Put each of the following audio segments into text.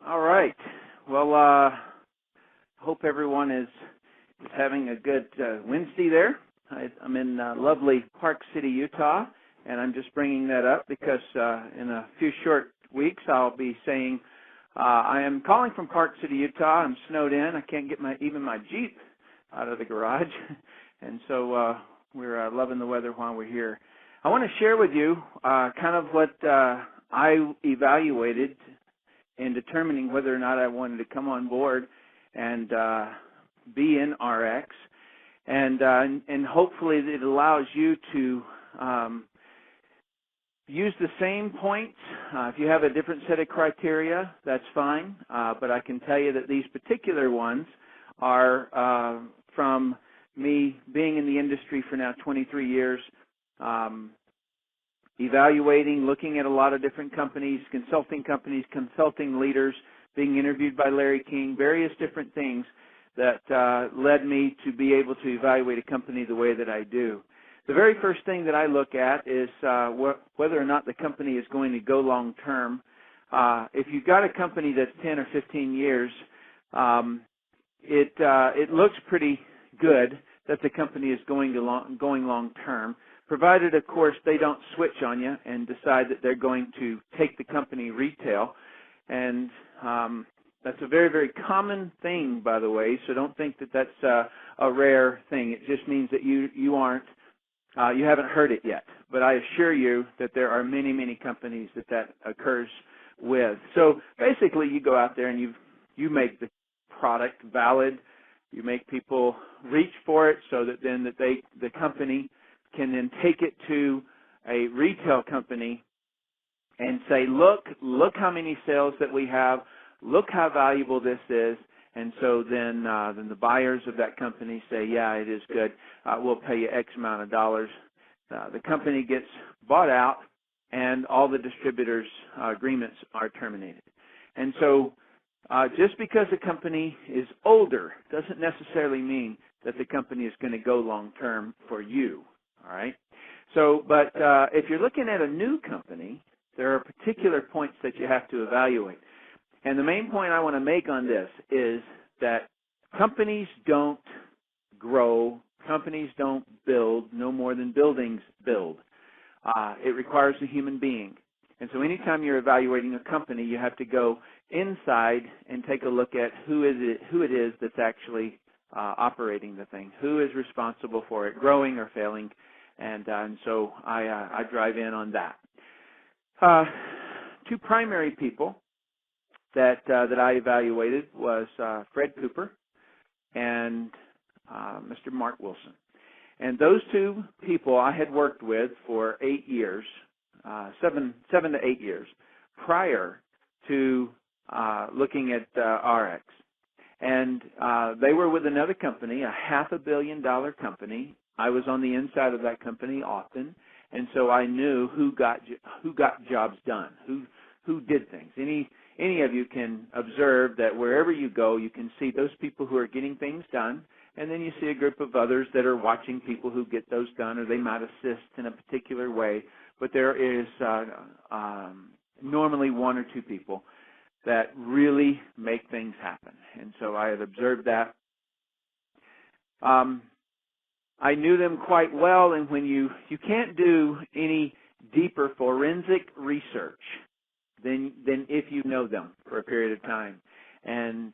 All right. Well, hope everyone is having a good Wednesday there. I'm in lovely Park City, Utah, and I'm just bringing that up because in a few short weeks I'll be saying I am calling from Park City, Utah. I'm snowed in. I can't get even my Jeep out of the garage, and so we're loving the weather while we're here. I want to share with you kind of what I evaluated in determining whether or not I wanted to come on board and be in Ariix, and hopefully it allows you to use the same points. If you have a different set of criteria, that's fine, but I can tell you that these particular ones are from me being in the industry for now 23 years, evaluating, looking at a lot of different companies, consulting leaders, being interviewed by Larry King, various different things that led me to be able to evaluate a company the way that I do. The very first thing that I look at is whether or not the company is going to go long term. If you've got a company that's 10 or 15 years, it looks pretty good that the company is going long term, provided, of course, they don't switch on you and decide that they're going to take the company retail. And that's a very, very common thing, by the way, so don't think that that's a rare thing. It just means that you haven't heard it yet. But I assure you that there are many, many companies that occurs with. So basically you go out there and you make the product valid. You make people reach for it so that then the company can then take it to a retail company and say, look how many sales that we have, look how valuable this is, and so then the buyers of that company say, yeah, it is good, we'll pay you X amount of dollars. The company gets bought out, and all the distributors' agreements are terminated. And so just because a company is older doesn't necessarily mean that the company is going to go long term for you. All right. So, but if you're looking at a new company, there are particular points that you have to evaluate. And the main point I want to make on this is that companies don't grow, companies don't build no more than buildings build. It requires a human being. And so anytime you're evaluating a company, you have to go inside and take a look at who it is that's actually operating the thing, who is responsible for it growing or failing. And so I drive in on that. Two primary people that I evaluated was Fred Cooper and Mr. Mark Wilson. And those two people I had worked with for 8 years, 7 to 8 years, prior to looking at Ariix. And they were with another company, a $500 million company. I was on the inside of that company often, and so I knew who got jobs done, who did things. Any of you can observe that wherever you go, you can see those people who are getting things done, and then you see a group of others that are watching people who get those done, or they might assist in a particular way. But there is normally one or two people that really make things happen, and so I had observed that. I knew them quite well, and when you can't do any deeper forensic research than if you know them for a period of time. And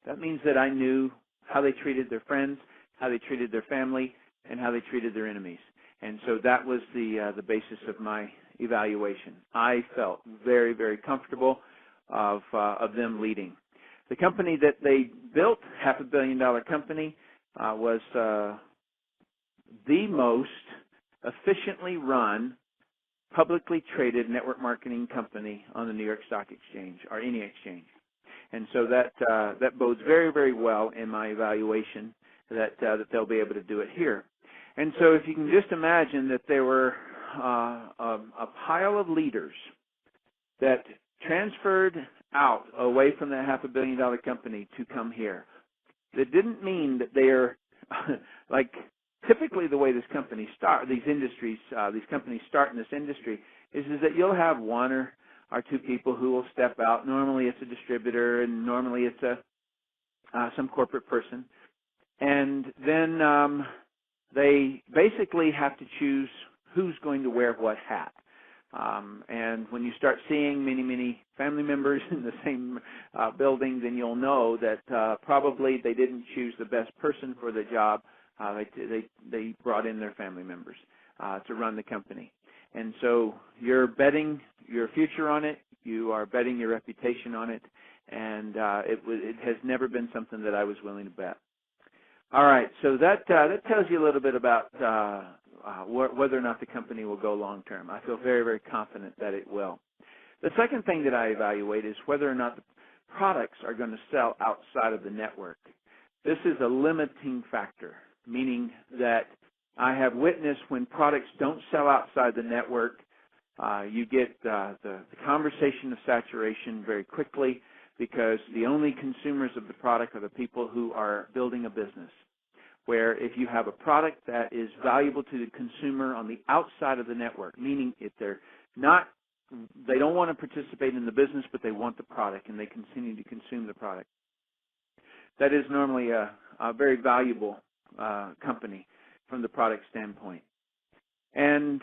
that means that I knew how they treated their friends, how they treated their family, and how they treated their enemies. And so that was the basis of my evaluation. I felt very, very comfortable of them leading. The company that they built, $500 million company, was the most efficiently run, publicly traded network marketing company on the New York Stock Exchange or any exchange. And so that bodes very, very well in my evaluation that they'll be able to do it here. And so if you can just imagine that there were a pile of leaders that transferred out away from that $500 million company to come here. That didn't mean that they're like typically the way these companies start in this industry is that you'll have one are two people who will step out. Normally it's a distributor, and normally it's some corporate person. And then they basically have to choose who's going to wear what hat. And when you start seeing many family members in the same building, then you'll know that probably they didn't choose the best person for the job. They brought in their family members to run the company. And so you're betting your future on it. You are betting your reputation on it. And it has never been something that I was willing to bet. All right, so that tells you a little bit about whether or not the company will go long term. I feel very confident that it will. The second thing that I evaluate is whether or not the products are going to sell outside of the network. This is a limiting factor, meaning that I have witnessed when products don't sell outside the network, you get the conversation of saturation very quickly, because the only consumers of the product are the people who are building a business. Where if you have a product that is valuable to the consumer on the outside of the network, meaning if they don't want to participate in the business, but they want the product and they continue to consume the product, that is normally a very valuable company from the product standpoint. And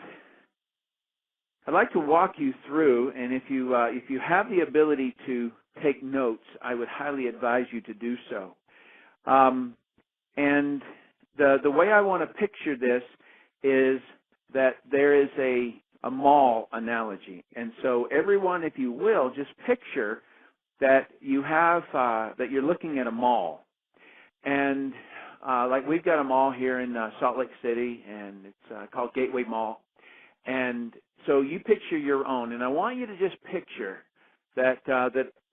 I'd like to walk you through, and if you have the ability to take notes, I would highly advise you to do so. And the way I want to picture this is that there is a mall analogy. And so everyone, if you will, just picture that you have that you're looking at a mall. And like we've got a mall here in Salt Lake City, and it's called Gateway Mall. And so you picture your own, and I want you to just picture that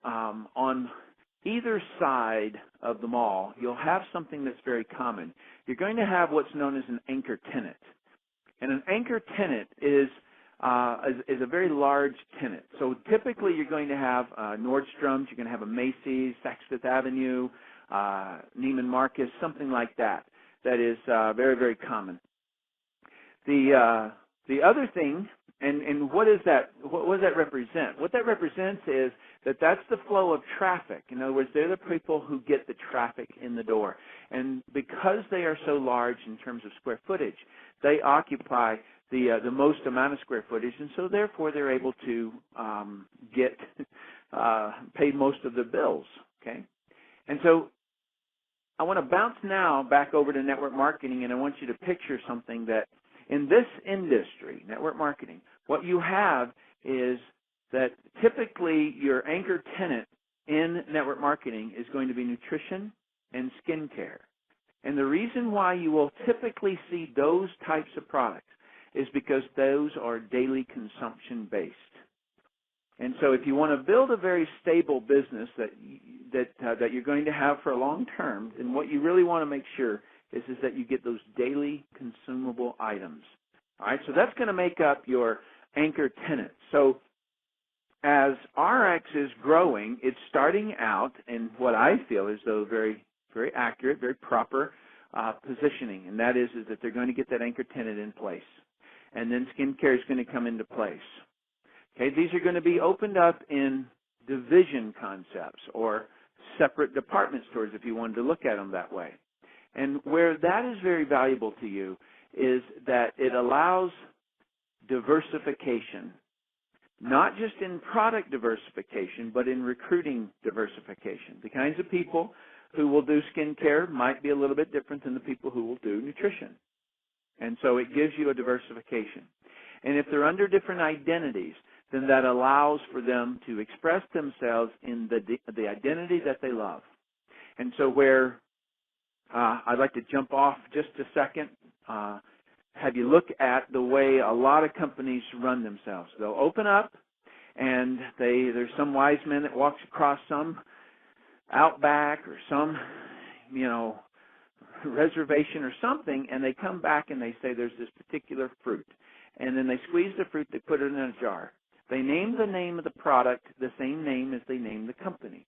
on either side of the mall, you'll have something that's very common. You're going to have what's known as an anchor tenant. And an anchor tenant is a very large tenant. So typically you're going to have Nordstrom's, you're going to have a Macy's, Saks Fifth Avenue, Neiman Marcus, something like that. That is very common. The other thing, and what is that? What does that represent? What that represents is that's the flow of traffic. In other words, they're the people who get the traffic in the door. And because they are so large in terms of square footage, they occupy the most amount of square footage, and so therefore they're able to get paid most of the bills. Okay, and so I want to bounce now back over to network marketing, and I want you to picture something that in this industry, network marketing, what you have is that typically your anchor tenant in network marketing is going to be nutrition and skincare. And the reason why you will typically see those types of products is because those are daily consumption based. And so if you want to build a very stable business that you're going to have for a long term, then what you really want to make sure is that you get those daily consumable items. All right, so that's going to make up your anchor tenant. So as Ariix is growing, it's starting out in what I feel is though very accurate, very proper positioning, and that is that they're going to get that anchor tenant in place. And then skincare is going to come into place. Okay, these are going to be opened up in division concepts or separate department stores if you wanted to look at them that way. And where that is very valuable to you is that it allows diversification, not just in product diversification, but in recruiting diversification. The kinds of people who will do skincare might be a little bit different than the people who will do nutrition. And so it gives you a diversification. And if they're under different identities, then that allows for them to express themselves in the identity that they love. And so where I'd like to jump off just a second, have you look at the way a lot of companies run themselves. They'll open up, and there's some wise man that walks across some Outback or some, reservation or something, and they come back and they say there's this particular fruit. And then they squeeze the fruit, they put it in a jar. They name the name of the product the same name as they name the company.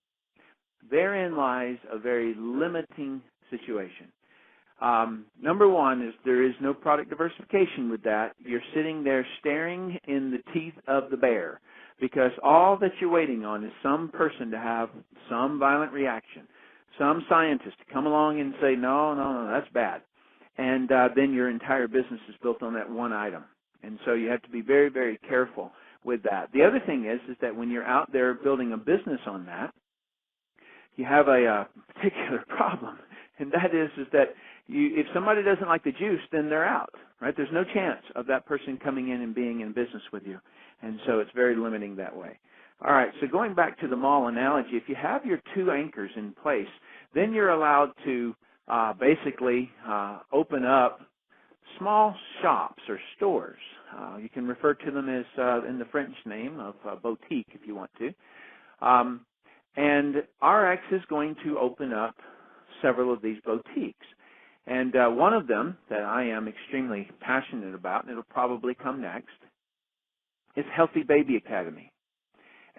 Therein lies a very limiting situation. Number one is there is no product diversification with that. You're sitting there staring in the teeth of the bear. because all that you're waiting on is some person to have some violent reaction, some scientist to come along and say, no, no, no, that's bad. And then your entire business is built on that one item. And so you have to be very, very careful with that. The other thing is that when you're out there building a business on that, you have a particular problem, and that is that if somebody doesn't like the juice, then they're out, right? There's no chance of that person coming in and being in business with you, and so it's very limiting that way. All right, so going back to the mall analogy, if you have your two anchors in place, then you're allowed to basically open up small shops or stores. You can refer to them as in the French name of boutique if you want to. And Ariix is going to open up several of these boutiques. And one of them that I am extremely passionate about, and it'll probably come next, is Healthy Baby Academy.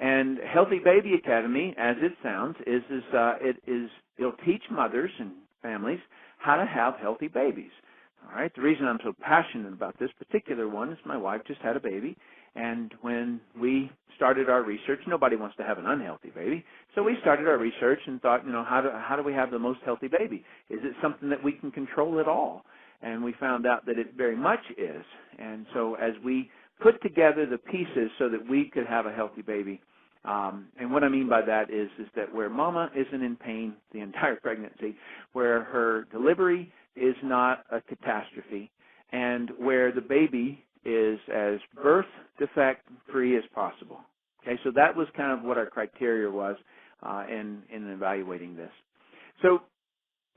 And Healthy Baby Academy, as it sounds, it'll teach mothers and families how to have healthy babies. All right. The reason I'm so passionate about this particular one is my wife just had a baby, and when we started our research, nobody wants to have an unhealthy baby. So we started our research and thought, how do we have the most healthy baby? Is it something that we can control at all? And we found out that it very much is. And so as we put together the pieces so that we could have a healthy baby, and what I mean by that is that where mama isn't in pain the entire pregnancy, where her delivery is not a catastrophe, and where the baby is as birth defect free as possible. Okay, so that was kind of what our criteria was in evaluating this. So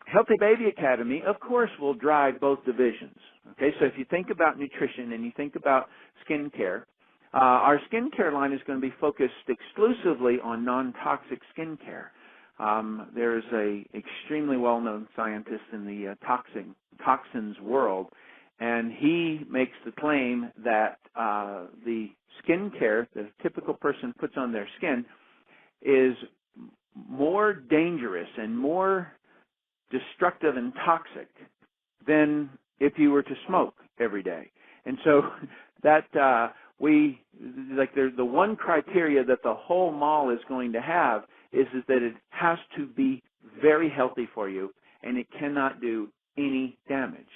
Healthy Baby Academy, of course, will drive both divisions. Okay, so if you think about nutrition and you think about skin care, our skin care line is going to be focused exclusively on non-toxic skin care. There's a extremely well-known scientist in the toxins world, and he makes the claim that the skin care that a typical person puts on their skin is more dangerous and more destructive and toxic than if you were to smoke every day. And so that the one criteria that the whole mall is going to have is that it has to be very healthy for you, and it cannot do any damage.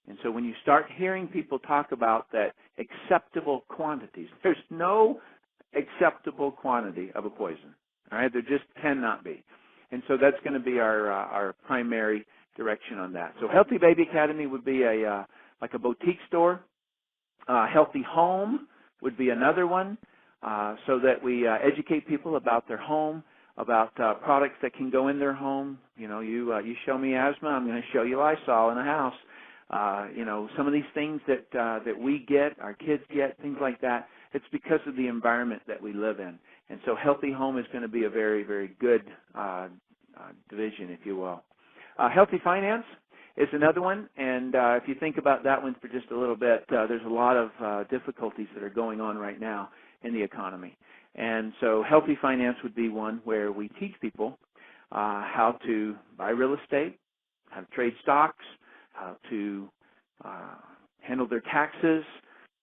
And so when you start hearing people talk about that acceptable quantities, there's no acceptable quantity of a poison. All right, there just cannot be. And so that's going to be our primary direction on that. So Healthy Baby Academy would be like a boutique store. Healthy Home would be another one, so that we educate people about their home, about products that can go in their home. You show me asthma, I'm going to show you Lysol in a house. Some of these things that we get, our kids get, things like that, it's because of the environment that we live in. And so Healthy Home is going to be a very, very good division, if you will. Healthy Finance is another one, and if you think about that one for just a little bit, there's a lot of difficulties that are going on right now in the economy. And so Healthy Finance would be one where we teach people how to buy real estate, how to trade stocks, how to handle their taxes,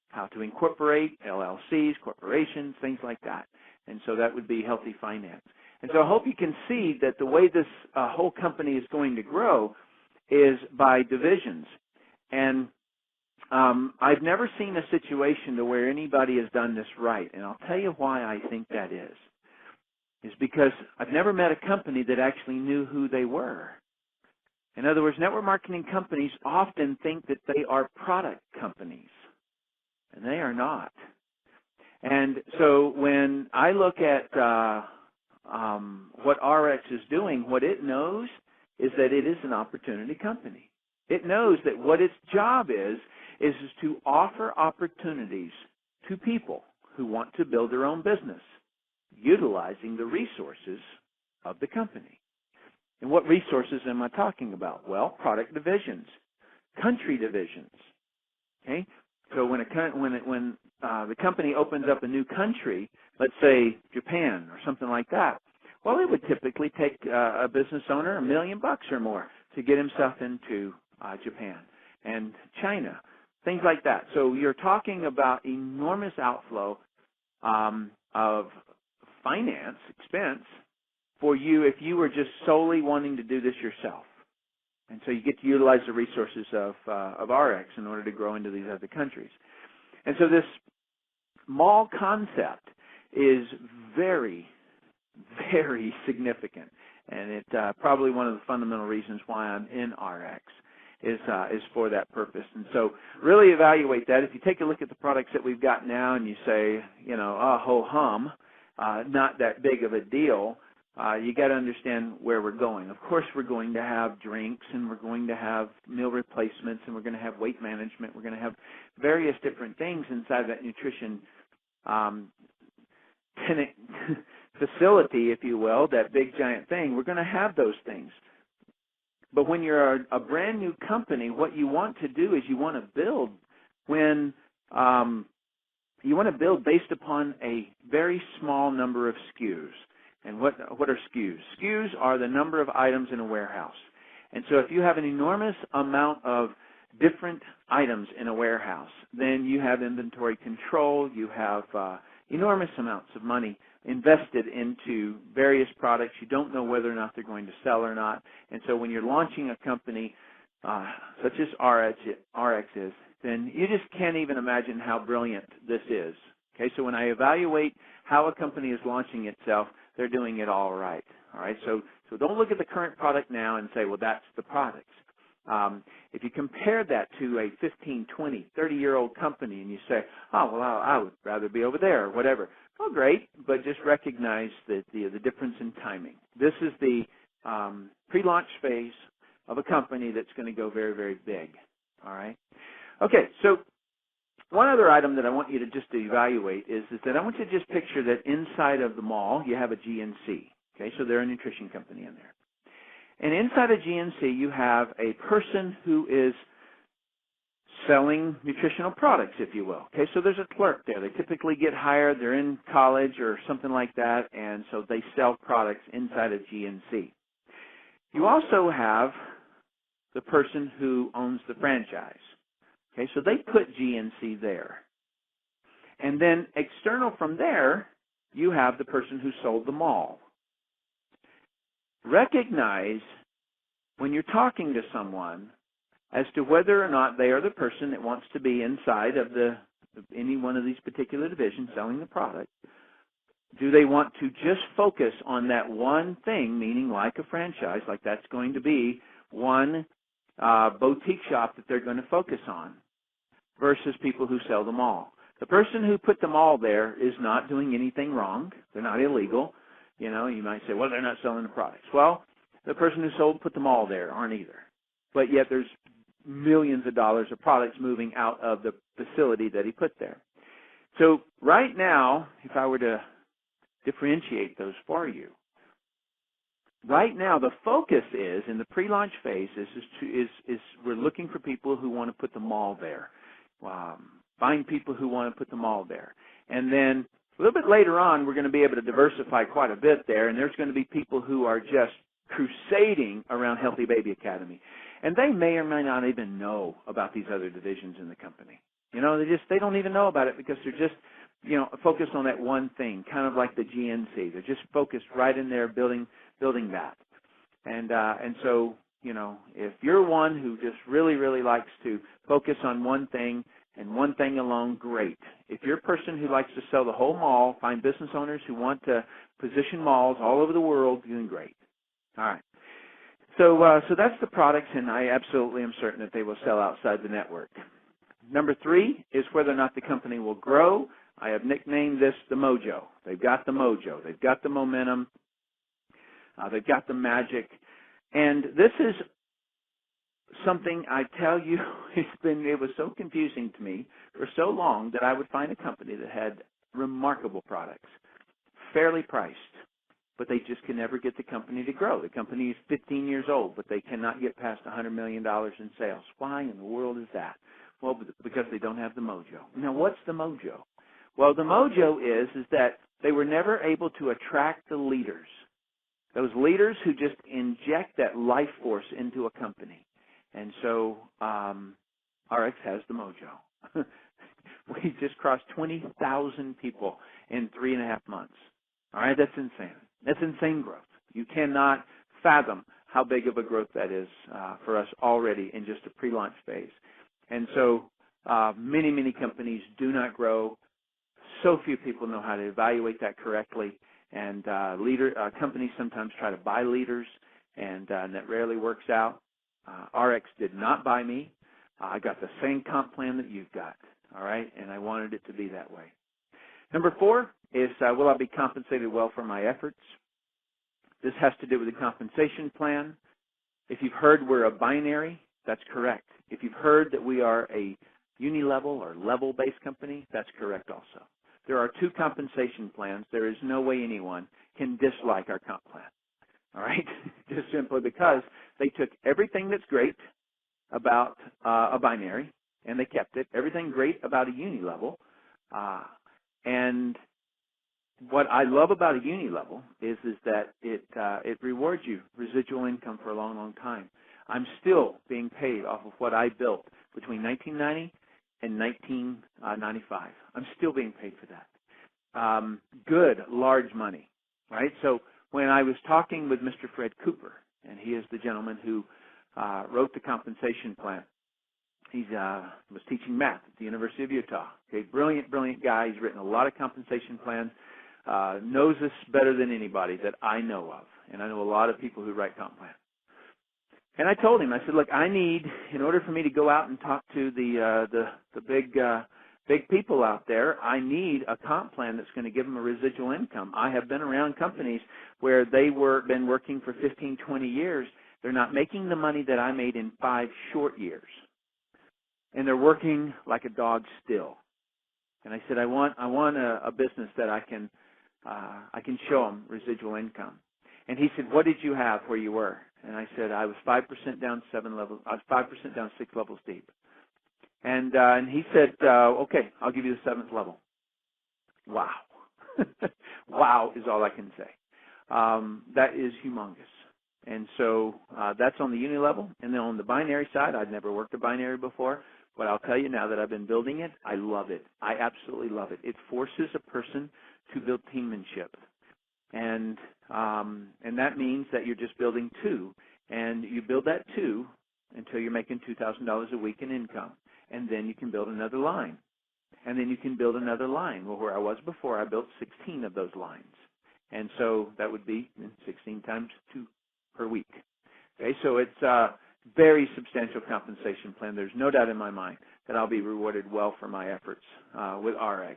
how to incorporate LLCs, corporations, things like that. And so that would be Healthy Finance. And so I hope you can see that the way this whole company is going to grow is by divisions. And I've never seen a situation to where anybody has done this right. And I'll tell you why I think that is because I've never met a company that actually knew who they were. In other words, network marketing companies often think that they are product companies, and they are not. And so when I look at what Ariix is doing, what it knows is that it is an opportunity company. It knows that what its job is to offer opportunities to people who want to build their own business, utilizing the resources of the company. And what resources am I talking about? Well, product divisions, country divisions. Okay, so when the company opens up a new country, let's say Japan or something like that, well, it would typically take a business owner $1 million or more to get himself into Japan and China, things like that. So you're talking about enormous outflow of finance expense for you if you were just solely wanting to do this yourself. And so you get to utilize the resources of Ariix in order to grow into these other countries. And so this mall concept is very, very significant. And it's probably one of the fundamental reasons why I'm in Ariix is for that purpose. And so really evaluate that. If you take a look at the products that we've got now and you say, you know, ho-hum, not that big of a deal, you got to understand where we're going. Of course, we're going to have drinks, and we're going to have meal replacements, and we're going to have weight management. We're going to have various different things inside that nutrition facility, if you will, that big giant thing. We're going to have those things. But when you're a brand new company, what you want to do is you want to build based upon a very small number of SKUs. And what are SKUs? SKUs are the number of items in a warehouse. And so if you have an enormous amount of different items in a warehouse, then you have inventory control, you have enormous amounts of money invested into various products. You don't know whether or not they're going to sell or not. And so when you're launching a company such as Ariix is, then you just can't even imagine how brilliant this is. Okay, so when I evaluate how a company is launching itself, they're doing it all right. All right, so don't look at the current product now and say, well, that's the product. If you compare that to a 15, 20, 30-year-old company and you say, oh, well, I would rather be over there or whatever. Well, great, but just recognize that the difference in timing. This is the pre-launch phase of a company that's going to go very, very big. All right? Okay, so one other item that I want you to just evaluate is that I want you to just picture that inside of the mall you have a GNC. Okay, so they're a nutrition company in there. And inside a GNC you have a person who is selling nutritional products, if you will. Okay, so there's a clerk there. They typically get hired. They're in college or something like that, and so they sell products inside a GNC. You also have the person who owns the franchise. Okay, so they put GNC there. And then external from there, you have the person who sold the mall. Recognize when you're talking to someone as to whether or not they are the person that wants to be inside of any one of these particular divisions selling the product. Do they want to just focus on that one thing, meaning like a franchise, like that's going to be one boutique shop that they're going to focus on, versus people who sell the mall? The person who put the mall there is not doing anything wrong. They're not illegal. You know, you might say, well, they're not selling the products. Well, the person who put the mall there aren't either. But yet there's millions of dollars of products moving out of the facility that he put there. So right now, if I were to differentiate those for you, right now the focus is, in the pre-launch phase, is we're looking for people who want to put the mall there. Find people who want to put the mall there. And then a little bit later on, we're going to be able to diversify quite a bit there, and there's going to be people who are just crusading around Healthy Baby Academy. And they may or may not even know about these other divisions in the company. You know, they don't even know about it because they're just, you know, focused on that one thing, kind of like the GNC. They're just focused right in there building that. And so, you know, if you're one who just really, really likes to focus on one thing and one thing alone, great. If you're a person who likes to sell the whole mall, find business owners who want to position malls all over the world, doing great. All right. So that's the products, and I absolutely am certain that they will sell outside the network. Number 3 is whether or not the company will grow. I have nicknamed this the mojo. They've got the mojo. They've got the momentum. They've got the magic. And this is something I tell you, it was so confusing to me for so long that I would find a company that had remarkable products, fairly priced, but they just can never get the company to grow. The company is 15 years old, but they cannot get past $100 million in sales. Why in the world is that? Well, because they don't have the mojo. Now, what's the mojo? Well, the mojo is that they were never able to attract the leaders, those leaders who just inject that life force into a company. And so Ariix has the mojo. We just crossed 20,000 people in 3.5 months. All right, that's insane. That's insane growth. You cannot fathom how big of a growth that is for us already in just a pre-launch phase. And so many, many companies do not grow. So few people know how to evaluate that correctly. And companies sometimes try to buy leaders, and that rarely works out. Ariix did not buy me. I got the same comp plan that you've got, all right, and I wanted it to be that way. Number 4 is, will I be compensated well for my efforts? This has to do with the compensation plan. If you've heard we're a binary, that's correct. If you've heard that we are a uni-level or level-based company, that's correct also. There are 2 compensation plans. There is no way anyone can dislike our comp plan, all right, just simply because they took everything that's great about a binary, and they kept it. Everything great about a uni-level. And what I love about a uni-level is that it rewards you residual income for a long, long time. I'm still being paid off of what I built between 1990 and 1995. I'm still being paid for that. Good, large money, right? So when I was talking with Mr. Fred Cooper, and he is the gentleman who wrote the compensation plan. He was teaching math at the University of Utah. Okay, brilliant, brilliant guy. He's written a lot of compensation plans, knows this better than anybody that I know of. And I know a lot of people who write comp plans. And I told him, I said, look, I need, in order for me to go out and talk to the big people out there, I need a comp plan that's going to give them a residual income. I have been around companies where been working for 15, 20 years. They're not making the money that I made in 5 short years. And they're working like a dog still. And I said, I want a business that I can show them residual income. And he said, what did you have where you were? And I said, I was 5% down 7 levels. I was 5% down 6 levels deep. And he said, okay, I'll give you the 7th level. Wow. Wow is all I can say. That is humongous. And so that's on the uni level. And then on the binary side, I'd never worked a binary before. But I'll tell you now that I've been building it, I love it. I absolutely love it. It forces a person to build teammanship. And that means that you're just building 2. And you build that 2 until you're making $2,000 a week in income. And then you can build another line. And then you can build another line. Well, where I was before, I built 16 of those lines. And so that would be 16 times 2 per week. Okay, so it's a very substantial compensation plan. There's no doubt in my mind that I'll be rewarded well for my efforts with Ariix.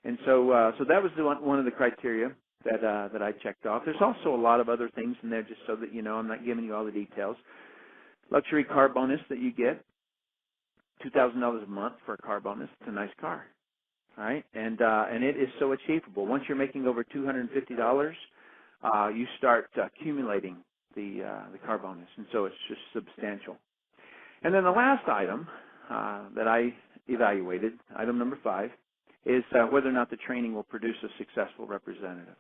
And so that was one of the criteria that I checked off. There's also a lot of other things in there, just so that you know. I'm not giving you all the details. Luxury car bonus that you get, $2,000 a month for a car bonus. It's a nice car, all right? And it is so achievable. Once you're making over $250, you start accumulating the car bonus, and so it's just substantial. And then the last item that I evaluated, item number 5, is whether or not the training will produce a successful representative.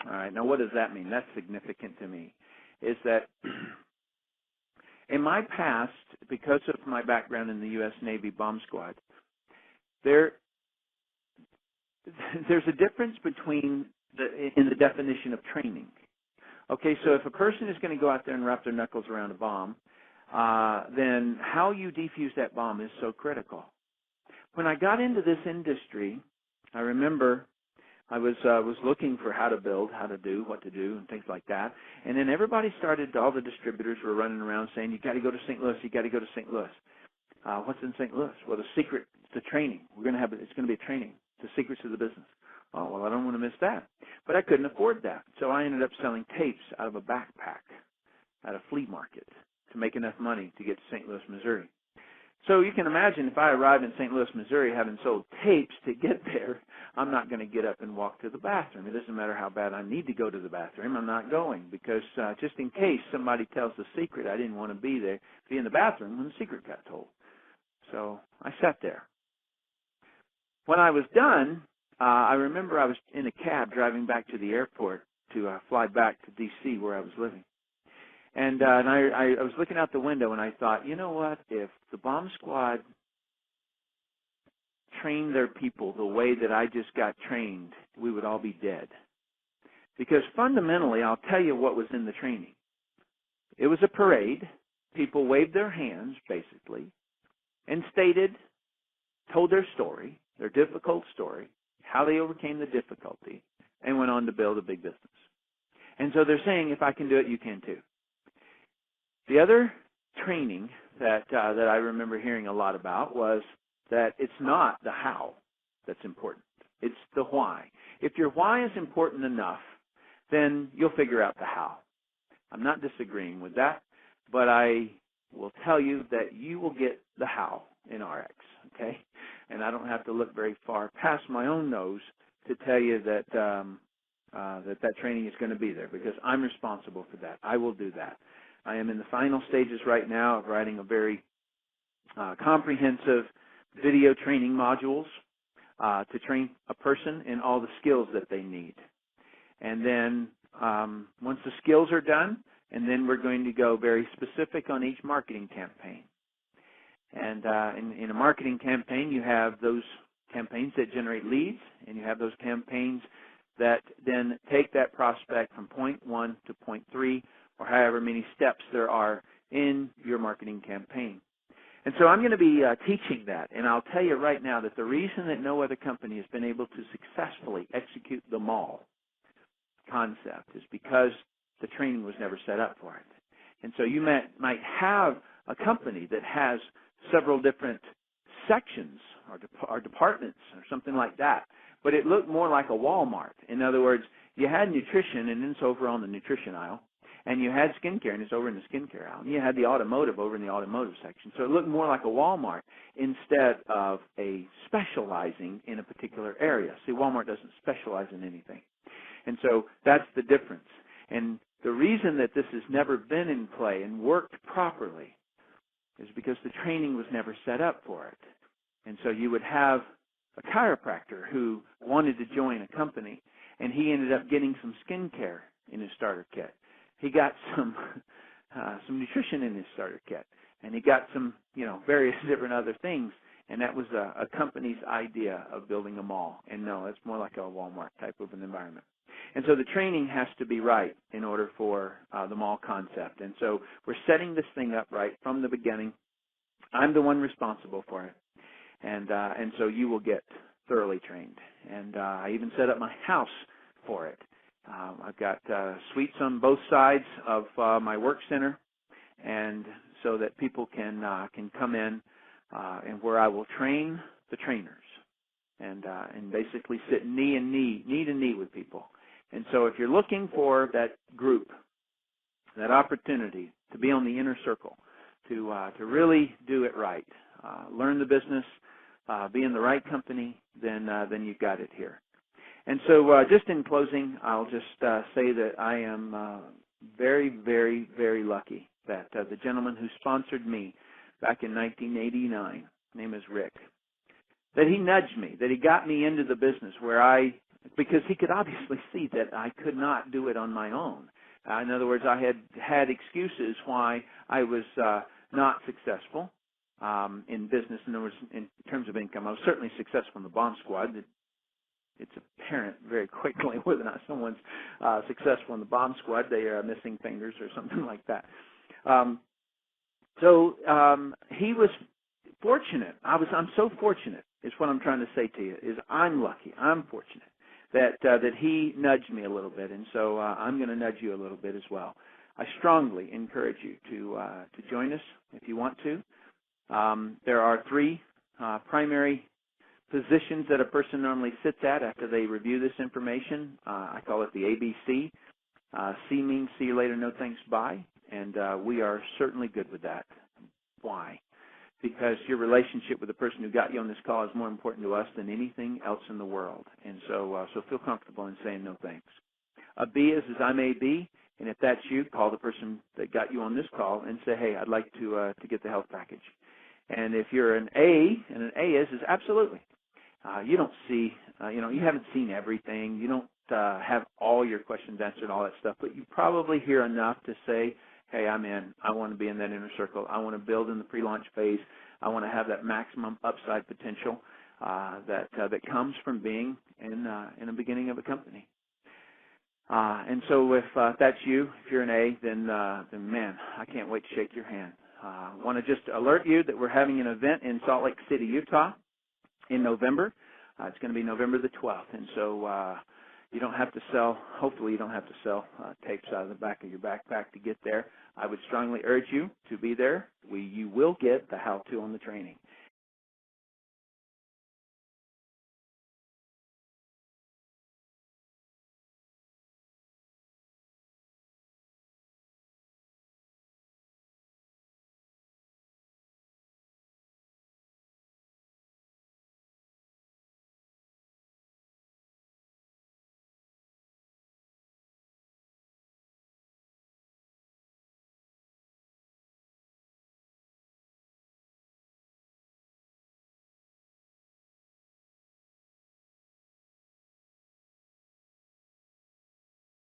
All right, now what does that mean? That's significant to me, is that in my past, because of my background in the U.S. Navy bomb squad, there's a difference between in the definition of training. Okay, so if a person is going to go out there and wrap their knuckles around a bomb, then how you defuse that bomb is so critical. When I got into this industry, I remember I was looking for how to build, how to do, what to do, and things like that. And then everybody all the distributors were running around saying, you got to go to St. Louis, you got to go to St. Louis. What's in St. Louis? Well, the secret, it's a training. It's going to be a training. It's the secrets of the business. Oh, well, I don't want to miss that. But I couldn't afford that. So I ended up selling tapes out of a backpack at a flea market to make enough money to get to St. Louis, Missouri. So you can imagine if I arrived in St. Louis, Missouri, having sold tapes to get there, I'm not going to get up and walk to the bathroom. It doesn't matter how bad I need to go to the bathroom. I'm not going because just in case somebody tells the secret, I didn't want to be in the bathroom when the secret got told. So I sat there. When I was done, I remember I was in a cab driving back to the airport to fly back to D.C. where I was living. And I was looking out the window and I thought, you know what, if the bomb squad train their people the way that I just got trained, we would all be dead. Because fundamentally, I'll tell you what was in the training. It was a parade. People waved their hands, basically, and told their story, their difficult story, how they overcame the difficulty, and went on to build a big business. And so they're saying, if I can do it, you can too. The other training that I remember hearing a lot about was that it's not the how that's important. It's the why. If your why is important enough, then you'll figure out the how. I'm not disagreeing with that, but I will tell you that you will get the how in Ariix, okay? And I don't have to look very far past my own nose to tell you that that training is going to be there, because I'm responsible for that. I will do that. I am in the final stages right now of writing a very comprehensive video training modules to train a person in all the skills that they need. And then once the skills are done, and then we're going to go very specific on each marketing campaign. And in a marketing campaign, you have those campaigns that generate leads, and you have those campaigns that then take that prospect from point 1 to point 3, or however many steps there are in your marketing campaign. And so I'm going to be teaching that, and I'll tell you right now that the reason that no other company has been able to successfully execute the mall concept is because the training was never set up for it. And so you might have a company that has several different sections or departments or something like that, but it looked more like a Walmart. In other words, you had nutrition, and it's over on the nutrition aisle, and you had skincare, and it's over in the skincare aisle, and you had the automotive over in the automotive section. So it looked more like a Walmart instead of a specializing in a particular area. See, Walmart doesn't specialize in anything. And so that's the difference. And the reason that this has never been in play and worked properly is because the training was never set up for it. And so you would have a chiropractor who wanted to join a company, and he ended up getting some skincare in his starter kit. He got some nutrition in his starter kit, and he got some, various different other things. And that was a company's idea of building a mall. And no, it's more like a Walmart type of an environment. And so the training has to be right in order for the mall concept. And so we're setting this thing up right from the beginning. I'm the one responsible for it. And so you will get thoroughly trained. And I even set up my house for it. I've got suites on both sides of my work center, and so that people can come in and where I will train the trainers and basically sit knee to knee with people. And so if you're looking for that group, that opportunity to be on the inner circle, to really do it right, learn the business, be in the right company, then you've got it here. And so just in closing, I'll just say that I am very, very, very lucky that the gentleman who sponsored me back in 1989, his name is Rick, that he nudged me, that he got me into the business because he could obviously see that I could not do it on my own. In other words, I had excuses why I was not successful in business. In other words, in terms of income, I was certainly successful in the bomb squad. It's apparent very quickly whether or not someone's successful in the bomb squad. They are missing fingers or something like that. So he was fortunate. I'm so fortunate, is what I'm trying to say to you, is I'm lucky. I'm fortunate that he nudged me a little bit, and so I'm going to nudge you a little bit as well. I strongly encourage you to join us if you want to. There are 3 primary positions that a person normally sits at after they review this information. I call it the ABC. C means see you later, no thanks, bye. And we are certainly good with that. Why? Because your relationship with the person who got you on this call is more important to us than anything else in the world. And so feel comfortable in saying no thanks. A B is as I may be, and if that's you, call the person that got you on this call and say, hey, I'd like to get the health package. And if you're an A, and an A is absolutely. You don't see, you haven't seen everything. You don't have all your questions answered and all that stuff, but you probably hear enough to say, hey, I'm in. I want to be in that inner circle. I want to build in the pre-launch phase. I want to have that maximum upside potential. that comes from being in the beginning of a company. And so if that's you, if you're an A, then man, I can't wait to shake your hand. I want to just alert you that we're having an event in Salt Lake City, Utah in November. It's going to be November the 12th. And so you don't have to sell, hopefully you don't have to sell tapes out of the back of your backpack to get there. I would strongly urge you to be there. You will get the how-to on the training.